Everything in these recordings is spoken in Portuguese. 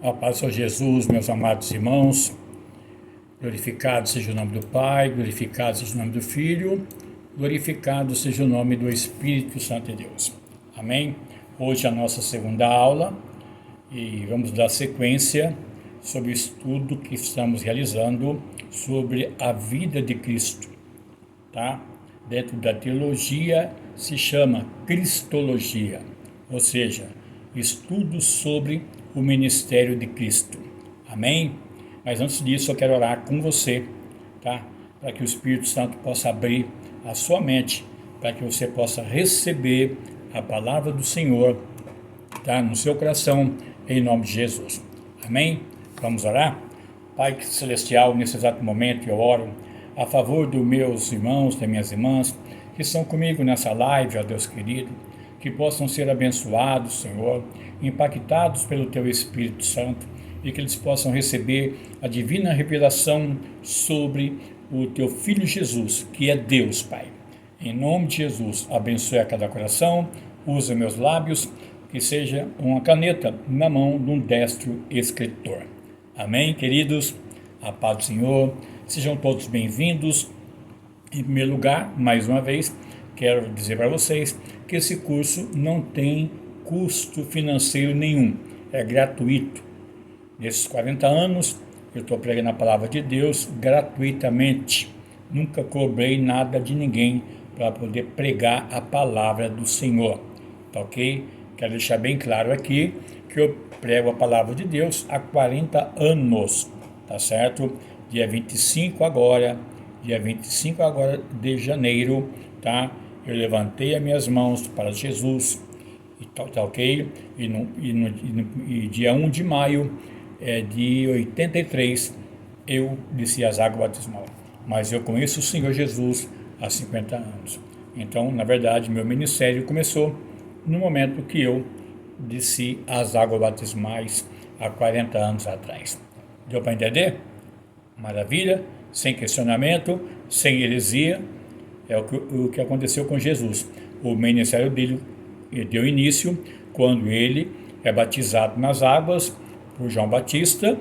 A paz do Senhor Jesus, meus amados irmãos, glorificado seja o nome do Pai, glorificado seja o nome do Filho, glorificado seja o nome do Espírito Santo de Deus. Amém? Hoje é a nossa segunda aula e vamos dar sequência sobre o estudo que estamos realizando sobre a vida de Cristo, tá? Dentro da teologia se chama Cristologia, ou seja, estudo sobre o ministério de Cristo. Amém? Mas antes disso eu quero orar com você, tá? Para que o Espírito Santo possa abrir a sua mente, para que você possa receber a palavra do Senhor, tá? No seu coração, em nome de Jesus. Amém? Vamos orar? Pai Celestial, nesse exato momento eu oro a favor dos meus irmãos, das minhas irmãs, que estão comigo nessa live, ó Deus querido, que possam ser abençoados, Senhor, impactados pelo Teu Espírito Santo e que eles possam receber a divina revelação sobre o Teu Filho Jesus, que é Deus, Pai. Em nome de Jesus, abençoe a cada coração, usa meus lábios, que seja uma caneta na mão de um destro escritor. Amém, queridos? A paz do Senhor, sejam todos bem-vindos. Em primeiro lugar, mais uma vez, quero dizer para vocês que esse curso não tem custo financeiro nenhum, é gratuito. Nesses 40 anos, eu estou pregando a palavra de Deus gratuitamente. Nunca cobrei nada de ninguém para poder pregar a palavra do Senhor, tá ok? Quero deixar bem claro aqui que eu prego a palavra de Deus há 40 anos, tá certo? Dia 25 agora de janeiro, tá? Eu levantei as minhas mãos para Jesus, tá ok? E dia 1 de maio de 83, eu desci as águas batismais. Mas eu conheço o Senhor Jesus há 50 anos. Então, na verdade, meu ministério começou no momento que eu desci as águas batismais há 40 anos atrás. Deu para entender? Maravilha, sem questionamento, sem heresia, é o que aconteceu com Jesus. O ministério dele deu início quando ele é batizado nas águas por João Batista,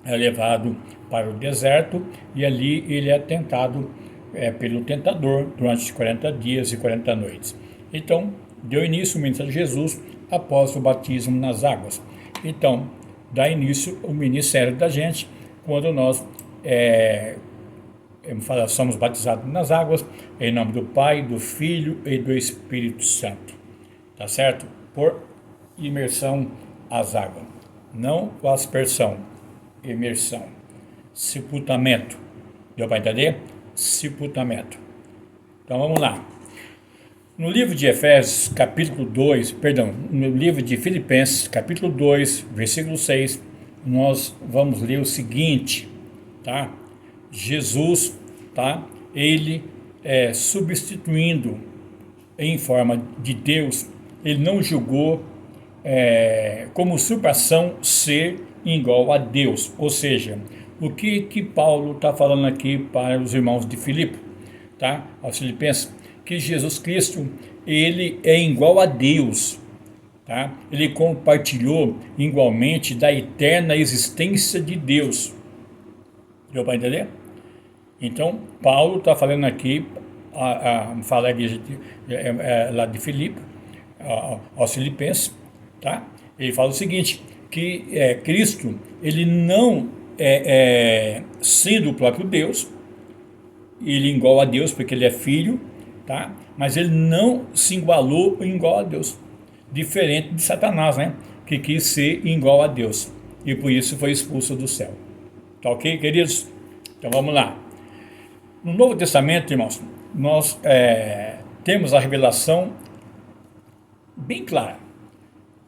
é levado para o deserto e ali ele é tentado pelo tentador durante 40 dias e 40 noites. Então, deu início o ministério de Jesus após o batismo nas águas. Então, dá início o ministério da gente quando nós somos batizados nas águas, em nome do Pai, do Filho e do Espírito Santo. Tá certo? Por imersão às águas. Não com aspersão. Imersão. Sepultamento. Deu para entender? Sepultamento. Então vamos lá. No livro de Efésios, no livro de Filipenses, capítulo 2, versículo 6, nós vamos ler o seguinte, tá? Jesus, tá? Ele substituindo em forma de Deus, ele não julgou como usurpação ser igual a Deus. Ou seja, o que Paulo está falando aqui para os irmãos de Filipe, tá? Aos Filipenses, que Jesus Cristo, ele é igual a Deus, tá? Ele compartilhou igualmente da eterna existência de Deus. Deu para entender? Então, Paulo está falando aqui, fala a igreja lá de Filipe, aos Filipenses, tá? Ele fala o seguinte, que Cristo, ele não sendo o próprio Deus, ele é igual a Deus porque ele é filho, tá? Mas ele não se igualou igual a Deus, diferente de Satanás, né? Que quis ser igual a Deus e por isso foi expulso do céu. Tá ok, queridos? Então vamos lá. No Novo Testamento, irmãos, nós temos a revelação bem clara,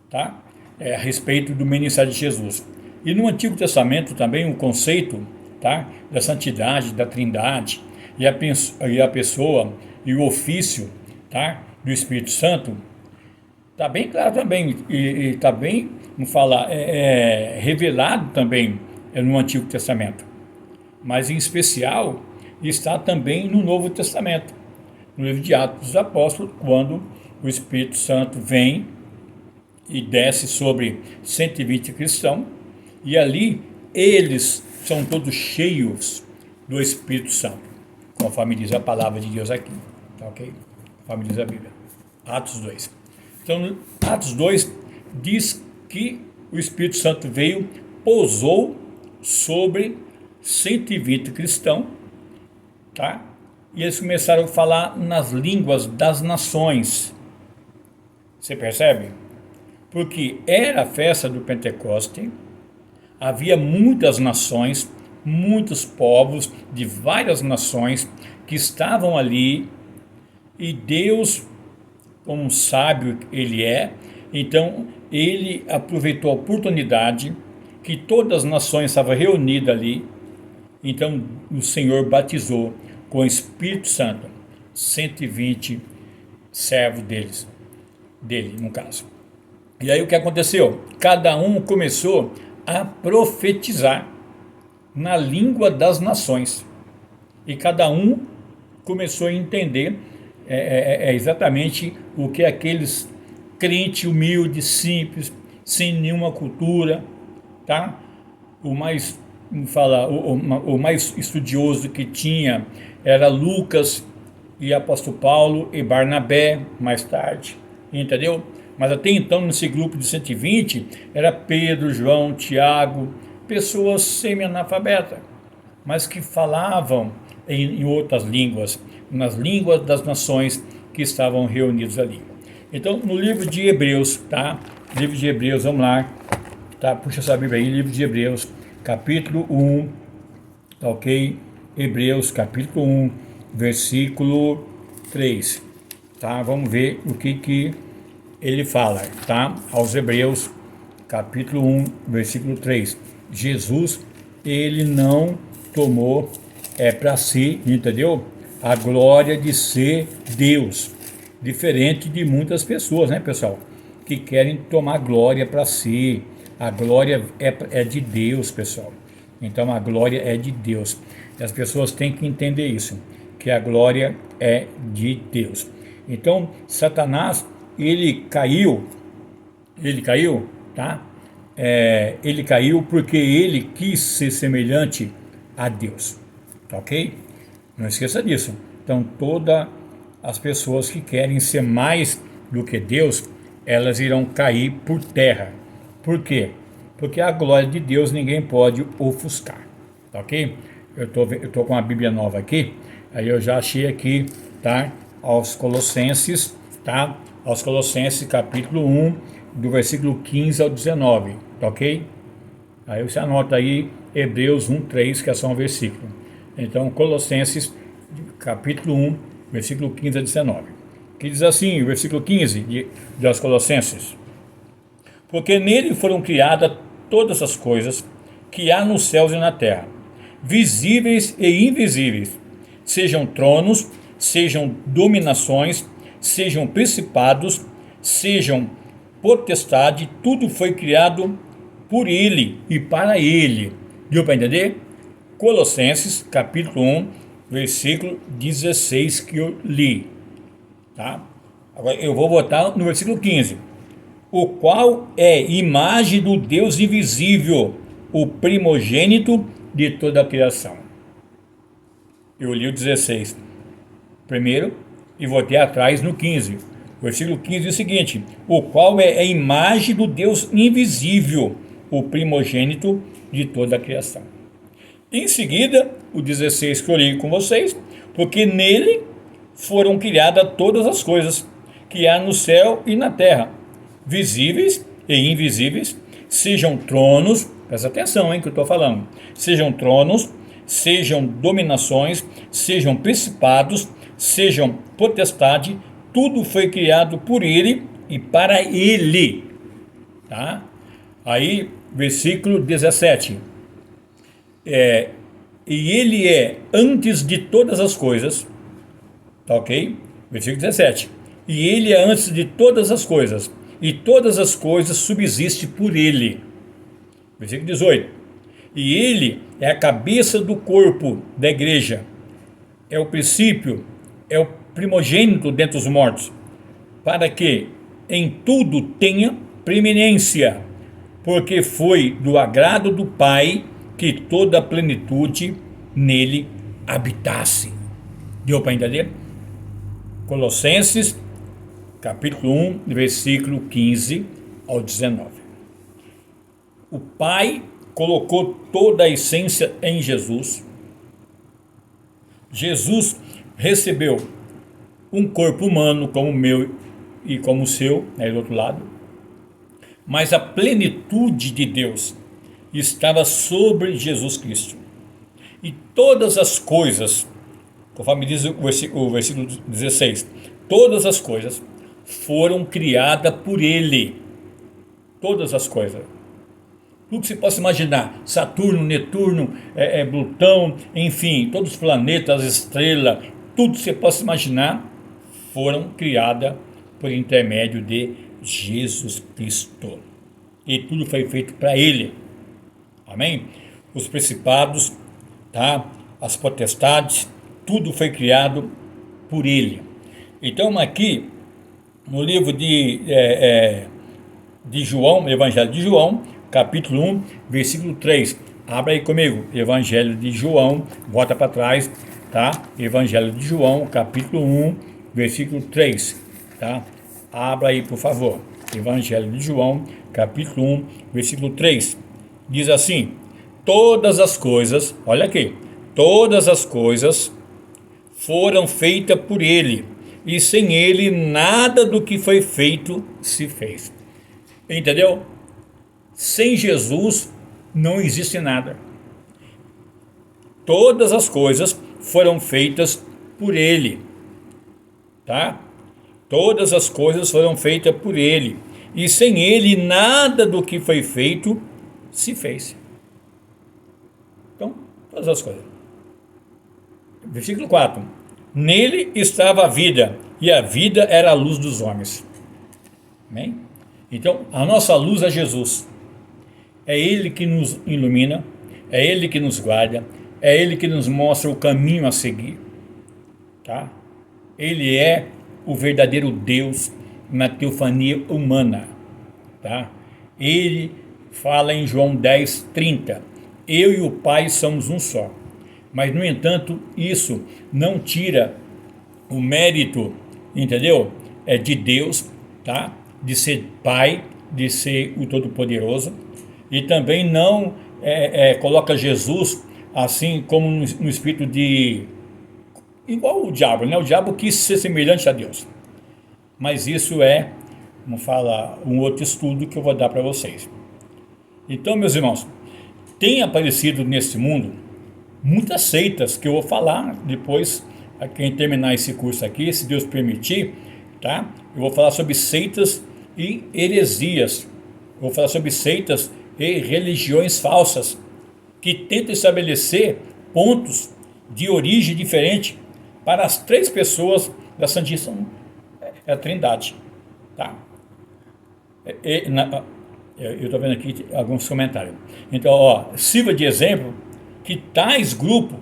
tá? A respeito do ministério de Jesus. E no Antigo Testamento também o conceito, tá? Da santidade, da trindade e a pessoa e o ofício, tá? Do Espírito Santo está bem claro também e está bem, vamos falar, revelado também no Antigo Testamento, mas em especial está também no Novo Testamento, no livro de Atos dos Apóstolos, quando o Espírito Santo vem e desce sobre 120 cristãos, E ali eles são todos cheios do Espírito Santo, conforme diz a palavra de Deus aqui, tá ok? Conforme diz a Bíblia. Atos 2. Então, Atos 2 diz que o Espírito Santo veio, pousou sobre 120 cristãos, tá? E eles começaram a falar nas línguas das nações. Você percebe? Porque era a festa do Pentecoste, havia muitas nações, muitos povos de várias nações que estavam ali, e Deus, como um sábio ele é, então ele aproveitou a oportunidade que todas as nações estavam reunidas ali. Então o Senhor batizou com o Espírito Santo 120 servos dele no caso. E aí o que aconteceu? Cada um começou a profetizar na língua das nações, e cada um começou a entender exatamente o que aqueles crente humilde, simples, sem nenhuma cultura, tá? O mais estudioso que tinha era Lucas e apóstolo Paulo e Barnabé, mais tarde, entendeu? Mas até então, nesse grupo de 120, era Pedro, João, Tiago, pessoas semi-analfabetas, mas que falavam em outras línguas, nas línguas das nações que estavam reunidos ali. Então, no livro de Hebreus, tá? Livro de Hebreus, vamos lá, tá? Puxa essa Bíblia aí, livro de Hebreus, capítulo 1, tá ok? Hebreus, capítulo 1, versículo 3, tá? Vamos ver o que ele fala, tá? Aos Hebreus, capítulo 1, versículo 3. Jesus, ele não tomou para si, entendeu? A glória de ser Deus, diferente de muitas pessoas, né, pessoal, que querem tomar glória para si. A glória é de Deus, pessoal. Então a glória é de Deus. E as pessoas têm que entender isso, que a glória é de Deus. Então Satanás, ele caiu, tá? Ele caiu porque ele quis ser semelhante a Deus, tá ok? Não esqueça disso. Então todas as pessoas que querem ser mais do que Deus, elas irão cair por terra. Por quê? Porque a glória de Deus ninguém pode ofuscar, tá ok? Eu tô com a Bíblia nova aqui, aí eu já achei aqui, tá? Aos Colossenses, tá? Aos Colossenses, capítulo 1, do versículo 15 ao 19, tá ok? Aí você anota aí Hebreus 1, 3, que é só um versículo. Então, Colossenses, capítulo 1, versículo 15 a 19. Que diz assim, o versículo 15 de Colossenses: porque nele foram criadas todas as coisas que há nos céus e na terra, visíveis e invisíveis, sejam tronos, sejam dominações, sejam principados, sejam potestade, tudo foi criado por ele e para ele. Deu para entender? Colossenses, capítulo 1, versículo 16 que eu li, tá? Agora eu vou botar no versículo 15. O qual é imagem do Deus invisível, o primogênito de toda a criação. Eu li o 16 primeiro e voltei atrás no 15. O versículo 15 diz o seguinte: o qual é a imagem do Deus invisível, o primogênito de toda a criação. Em seguida, o 16 que eu li com vocês: porque nele foram criadas todas as coisas que há no céu e na terra, visíveis e invisíveis, sejam tronos, presta atenção, que eu estou falando, sejam tronos, sejam dominações, sejam principados, sejam potestade, tudo foi criado por ele e para ele, tá? Aí, versículo 17, e ele é antes de todas as coisas, tá ok? Versículo 17, e ele é antes de todas as coisas, e todas as coisas subsistem por ele. Versículo 18, e ele é a cabeça do corpo da igreja, é o princípio, é o primogênito dentre os mortos, para que em tudo tenha preeminência, porque foi do agrado do Pai que toda a plenitude nele habitasse. Deu para entender? Colossenses, capítulo 1, versículo 15 ao 19. O Pai colocou toda a essência em Jesus. Jesus recebeu um corpo humano como o meu e como o seu, do outro lado, mas a plenitude de Deus estava sobre Jesus Cristo. E todas as coisas, conforme diz o versículo 16, todas as coisas foram criadas por Ele. Todas as coisas. Tudo que você possa imaginar, Saturno, Netuno, Plutão, enfim, todos os planetas, as estrelas, tudo que você possa imaginar, foram criadas por intermédio de Jesus Cristo. E tudo foi feito para Ele. Amém? Os principados, tá? As potestades, tudo foi criado por Ele. Então aqui, no livro de João, Evangelho de João, capítulo 1, versículo 3. Abra aí comigo, Evangelho de João, volta para trás, tá? Evangelho de João, capítulo 1, versículo 3, tá? Abra aí, por favor. Evangelho de João, capítulo 1, versículo 3. Diz assim: todas as coisas, olha aqui, todas as coisas foram feitas por Ele, e sem Ele nada do que foi feito se fez. Entendeu? Sem Jesus não existe nada. Todas as coisas foram feitas por Ele, tá? Todas as coisas foram feitas por Ele, e sem Ele nada do que foi feito se fez. Então, todas as coisas. Versículo 4. Nele estava a vida, e a vida era a luz dos homens. Amém? Então, a nossa luz é Jesus. É Ele que nos ilumina, é Ele que nos guarda, é Ele que nos mostra o caminho a seguir, tá? Ele é o verdadeiro Deus na teofania humana, tá? Ele fala em João 10, 30, eu e o Pai somos um só. Mas, no entanto, isso não tira o mérito, entendeu? É de Deus, tá? De ser Pai, de ser o Todo-Poderoso. E também não coloca Jesus assim como no espírito de... igual o diabo, né? O diabo quis ser semelhante a Deus. Mas isso vamos falar, um outro estudo que eu vou dar para vocês. Então, meus irmãos, tem aparecido nesse mundo muitas seitas que eu vou falar depois, a quem terminar esse curso aqui, se Deus permitir, tá? Eu vou falar sobre seitas e heresias. Eu vou falar sobre seitas e religiões falsas que tentam estabelecer pontos de origem diferente para as três pessoas da Santíssima Trindade, tá? Eu estou vendo aqui alguns comentários. Então, sirva de exemplo que tais grupos,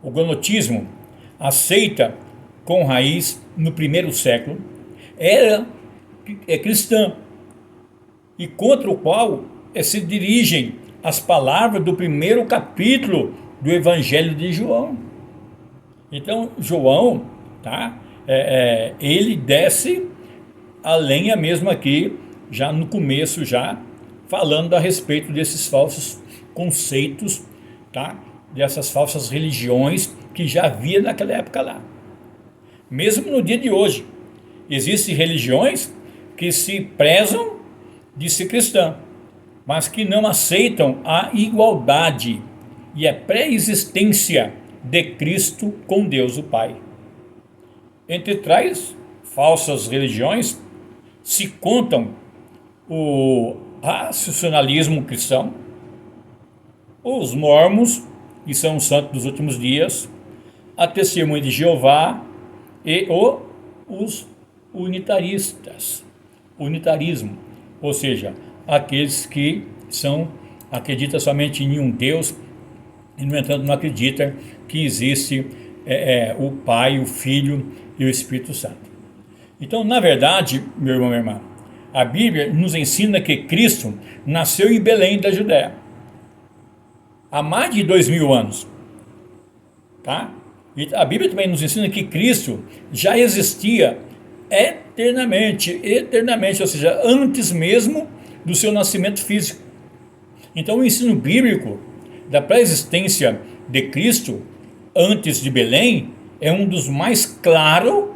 o gnotismo, a seita com raiz no primeiro século, era cristã, e contra o qual se dirigem as palavras do primeiro capítulo do Evangelho de João. Então, João, tá? Ele desce a lenha mesmo aqui, já no começo, já falando a respeito desses falsos conceitos, tá? Dessas falsas religiões que já havia naquela época lá. Mesmo no dia de hoje, existem religiões que se prezam de ser cristã, mas que não aceitam a igualdade e a pré-existência de Cristo com Deus o Pai. Entre tais falsas religiões se contam o racionalismo cristão, os mormons, que são os santos dos últimos dias, a testemunha de Jeová e os unitarismo, ou seja, aqueles que acreditam somente em um Deus e, no entanto, não acreditam que existe o Pai, o Filho e o Espírito Santo. Então, na verdade, meu irmão, minha irmã, A Bíblia nos ensina que Cristo nasceu em Belém da Judéia há mais de 2000 anos, tá? E a Bíblia também nos ensina que Cristo já existia eternamente, ou seja, antes mesmo do seu nascimento físico. Então o ensino bíblico da pré-existência de Cristo antes de Belém é um dos mais claros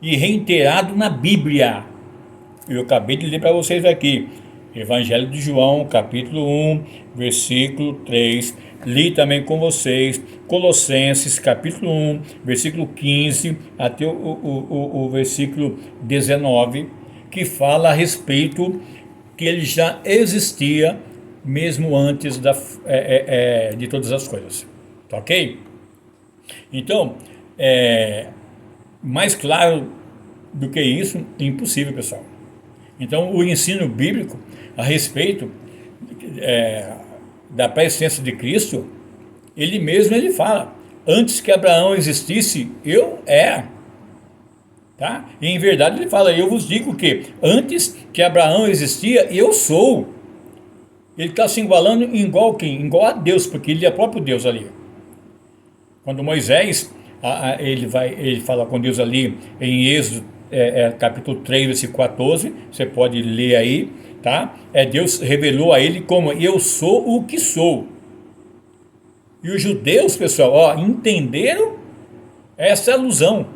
e reiterado na Bíblia. Eu acabei de ler para vocês aqui, Evangelho de João, capítulo 1, versículo 3. Li também com vocês Colossenses, capítulo 1, versículo 15 até o versículo 19, que fala a respeito que ele já existia mesmo antes de todas as coisas. Tá ok? Então, mais claro do que isso, impossível, pessoal. Então, o ensino bíblico a respeito da pré-existência de Cristo, ele fala, antes que Abraão existisse, eu era. Tá? E em verdade ele fala, eu vos digo que antes que Abraão existia, eu sou. Ele está se igualando igual quem? Igual a Deus, porque ele é próprio Deus ali. Quando Moisés, ele fala com Deus ali em Êxodo, capítulo 3, versículo 14, você pode ler aí, tá? Deus revelou a ele como eu sou o que sou. E os judeus, pessoal, entenderam essa alusão,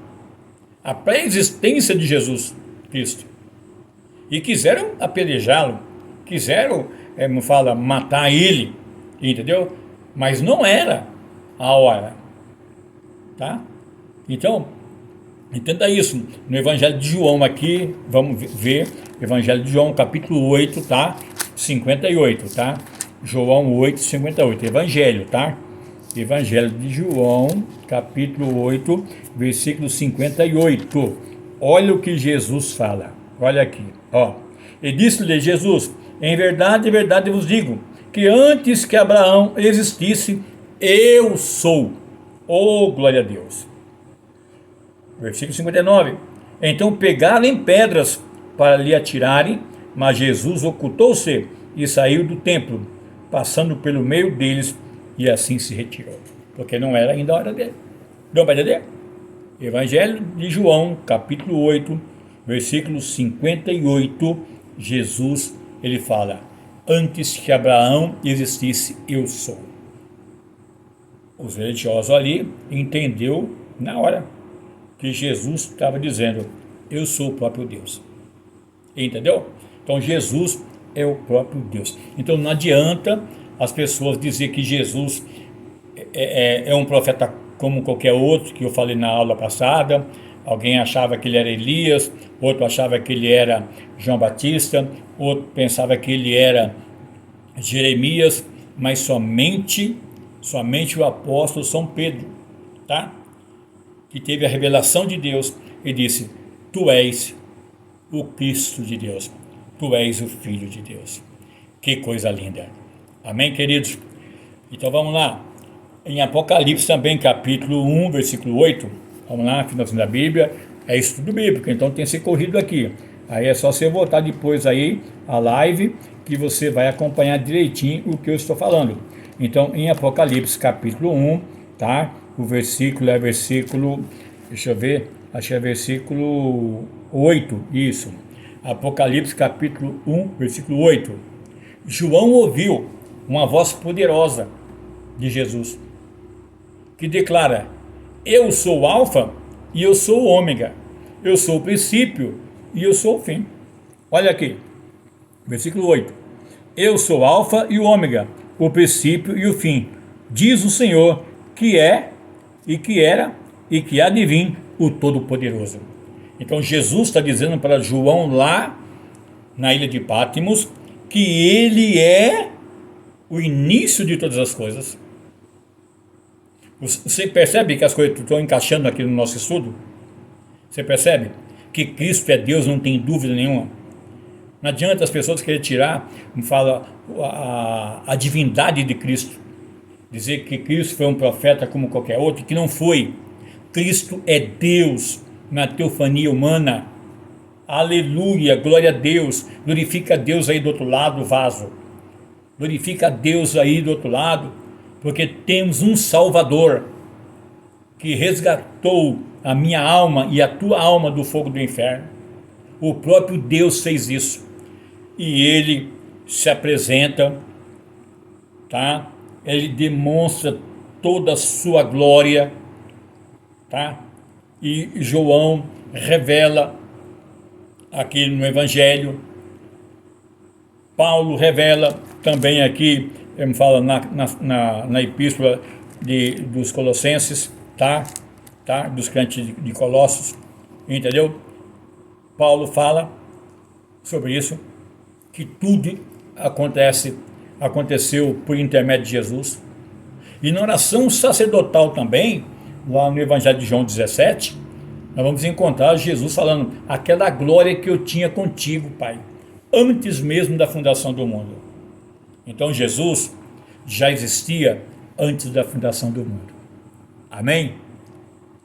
a pré-existência de Jesus Cristo, e quiseram apedrejá-lo, quiseram, matar ele, entendeu? Mas não era a hora, tá? Então, entenda isso. No Evangelho de João aqui, vamos ver, Evangelho de João, capítulo 8, tá? 58, tá? João 8, 58, Evangelho, tá? Evangelho de João, capítulo 8, versículo 58. Olha o que Jesus fala. Olha aqui, ó. E disse-lhe Jesus, em verdade vos digo, que antes que Abraão existisse, eu sou. Oh, glória a Deus. Versículo 59. Então pegaram em pedras para lhe atirarem, mas Jesus ocultou-se e saiu do templo, passando pelo meio deles, e assim se retirou, porque não era ainda a hora dele. Deu para entender? Evangelho de João, capítulo 8, versículo 58, Jesus, ele fala, antes que Abraão existisse, eu sou. Os religiosos ali entendeu na hora que Jesus estava dizendo, eu sou o próprio Deus. Entendeu? Então Jesus é o próprio Deus. Então não adianta as pessoas dizer que Jesus é um profeta como qualquer outro, que eu falei na aula passada. Alguém achava que ele era Elias, outro achava que ele era João Batista, outro pensava que ele era Jeremias, mas somente o apóstolo São Pedro, tá? Que teve a revelação de Deus e disse, tu és o Cristo de Deus, tu és o Filho de Deus. Que coisa linda. Amém, queridos? Então vamos lá. Em Apocalipse também, capítulo 1, versículo 8. Vamos lá, finalzinho da Bíblia. É estudo bíblico, então tem esse corrido aqui. Aí é só você voltar depois aí a live, que você vai acompanhar direitinho o que eu estou falando. Então, em Apocalipse, capítulo 1, tá? O versículo deixa eu ver, acho que é versículo 8, isso. Apocalipse, capítulo 1, versículo 8. João ouviu uma voz poderosa de Jesus, que declara, eu sou o Alfa e eu sou o Ômega, eu sou o princípio e eu sou o fim. Olha aqui, versículo 8. Eu sou o Alfa e o Ômega, o princípio e o fim, diz o Senhor, que é, e que era, e que há de vir, o Todo-Poderoso. Então Jesus está dizendo para João lá na ilha de Patmos, que ele é o início de todas as coisas. Você percebe que as coisas estão encaixando aqui no nosso estudo? Você percebe que Cristo é Deus, não tem dúvida nenhuma? Não adianta as pessoas quererem tirar, fala a divindade de Cristo, dizer que Cristo foi um profeta como qualquer outro, que não foi. Cristo é Deus na teofania humana, Aleluia, glória a Deus. Glorifica a Deus aí do outro lado do vaso. Glorifica a Deus aí do outro lado, porque temos um Salvador que resgatou a minha alma e a tua alma do fogo do inferno. O próprio Deus fez isso. E ele se apresenta, tá? Ele demonstra toda a sua glória, tá? E João revela aqui no Evangelho. Paulo revela também aqui, ele fala na epístola dos Colossenses, tá? Dos crentes de Colossos, entendeu? Paulo fala sobre isso, que tudo aconteceu por intermédio de Jesus. E na oração sacerdotal também, lá no Evangelho de João 17, nós vamos encontrar Jesus falando: aquela glória que eu tinha contigo, Pai, antes mesmo da fundação do mundo. Então Jesus já existia antes da fundação do mundo. Amém?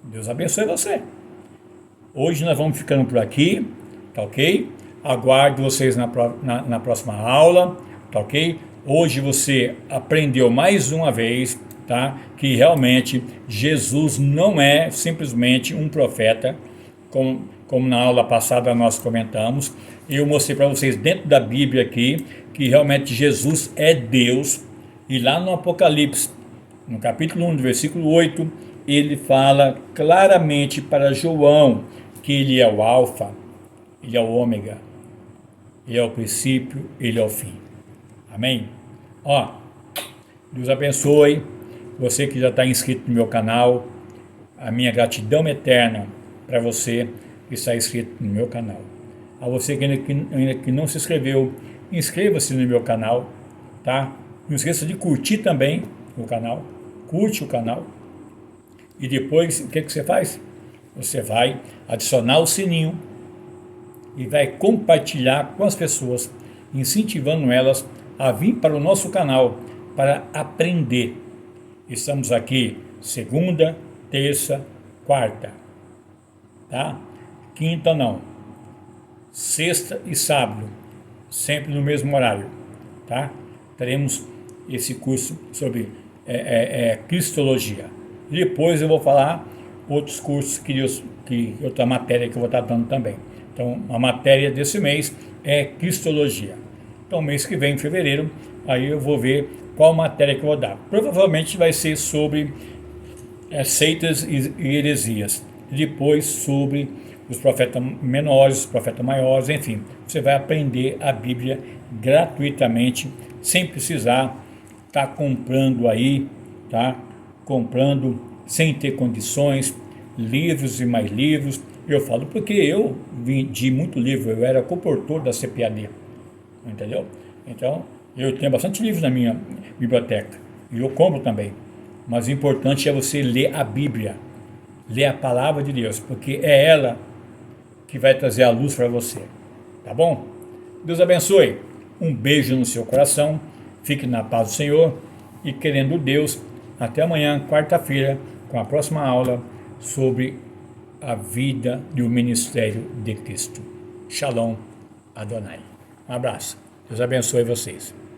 Deus abençoe você. Hoje nós vamos ficando por aqui, tá ok? Aguardo vocês na próxima aula, tá ok? Hoje você aprendeu mais uma vez, tá? Que realmente Jesus não é simplesmente um profeta, como na aula passada nós comentamos. Eu mostrei para vocês dentro da Bíblia aqui, que realmente Jesus é Deus. E lá no Apocalipse, no capítulo 1, versículo 8, ele fala claramente para João que ele é o alfa, ele é o ômega, ele é o princípio, ele é o fim. Amém? Ó, Deus abençoe você que já está inscrito no meu canal. A minha gratidão eterna para você que está inscrito no meu canal. A você que ainda não se inscreveu, inscreva-se no meu canal, tá? Não esqueça de curtir também o canal. Curte o canal. E depois, o que você faz? Você vai adicionar o sininho e vai compartilhar com as pessoas, incentivando elas a vir para o nosso canal para aprender. Estamos aqui segunda, terça, quarta, tá? Quinta não, sexta e sábado, sempre no mesmo horário, tá? Teremos esse curso sobre Cristologia. E depois eu vou falar outros cursos outra matéria que eu vou estar dando também. Então, a matéria desse mês é Cristologia. Então, mês que vem, em fevereiro, aí eu vou ver qual matéria que eu vou dar. Provavelmente vai ser sobre seitas e heresias. Depois sobre os profetas menores, os profetas maiores, enfim. Você vai aprender a Bíblia gratuitamente, sem precisar estar comprando aí, tá? Comprando sem ter condições, livros e mais livros. Eu falo porque eu vendi muito livro, eu era comportor da CPAD, entendeu? Então, eu tenho bastante livros na minha biblioteca, e eu compro também. Mas o importante é você ler a Bíblia, ler a palavra de Deus, porque é ela que vai trazer a luz para você, tá bom? Deus abençoe, um beijo no seu coração, fique na paz do Senhor, e querendo Deus, até amanhã, quarta-feira, com a próxima aula sobre a vida e o ministério de Cristo. Shalom Adonai. Um abraço. Deus abençoe vocês.